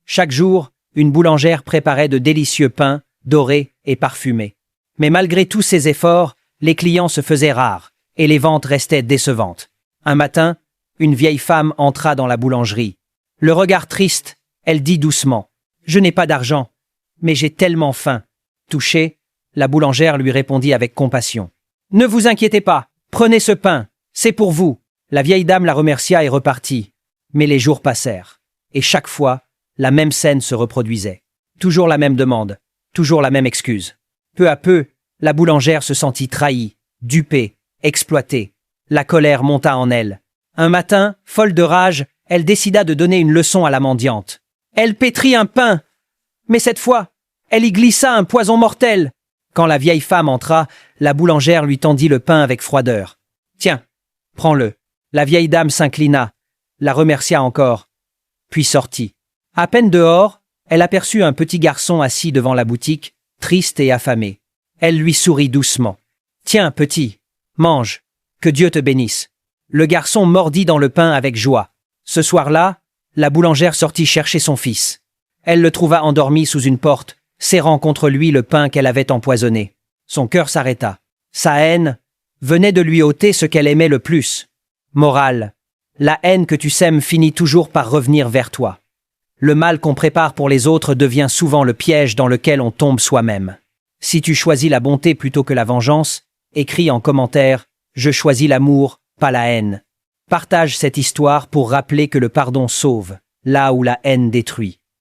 Chaque jour, une boulangère préparait de délicieux pains, dorés et parfumés. Mais malgré tous ses efforts, les clients se faisaient rares, et les ventes restaient décevantes. Un matin, une vieille femme entra dans la boulangerie. Le regard triste, elle dit doucement « Je n'ai pas d'argent, mais j'ai tellement faim. » Touchée, la boulangère lui répondit avec compassion « Ne vous inquiétez pas, prenez ce pain, c'est pour vous. » La vieille dame la remercia et repartit. Mais les jours passèrent, et chaque fois, la même scène se reproduisait. Toujours la même demande, toujours la même excuse. Peu à peu, la boulangère se sentit trahie, dupée, exploitée. La colère monta en elle. Un matin, folle de rage, elle décida de donner une leçon à la mendiante. Elle pétrit un pain, mais cette fois, elle y glissa un poison mortel. Quand la vieille femme entra, la boulangère lui tendit le pain avec froideur. « Tiens, prends-le. » La vieille dame s'inclina, la remercia encore, puis sortit. À peine dehors, elle aperçut un petit garçon assis devant la boutique, triste et affamé. Elle lui sourit doucement. « Tiens, petit, mange, que Dieu te bénisse. » Le garçon mordit dans le pain avec joie. Ce soir-là, la boulangère sortit chercher son fils. Elle le trouva endormi sous une porte, serrant contre lui le pain qu'elle avait empoisonné. Son cœur s'arrêta. Sa haine venait de lui ôter ce qu'elle aimait le plus. Morale, la haine que tu sèmes finit toujours par revenir vers toi. Le mal qu'on prépare pour les autres devient souvent le piège dans lequel on tombe soi-même. Si tu choisis la bonté plutôt que la vengeance, écris en commentaire « Je choisis l'amour, pas la haine ». Partage cette histoire pour rappeler que le pardon sauve, là où la haine détruit.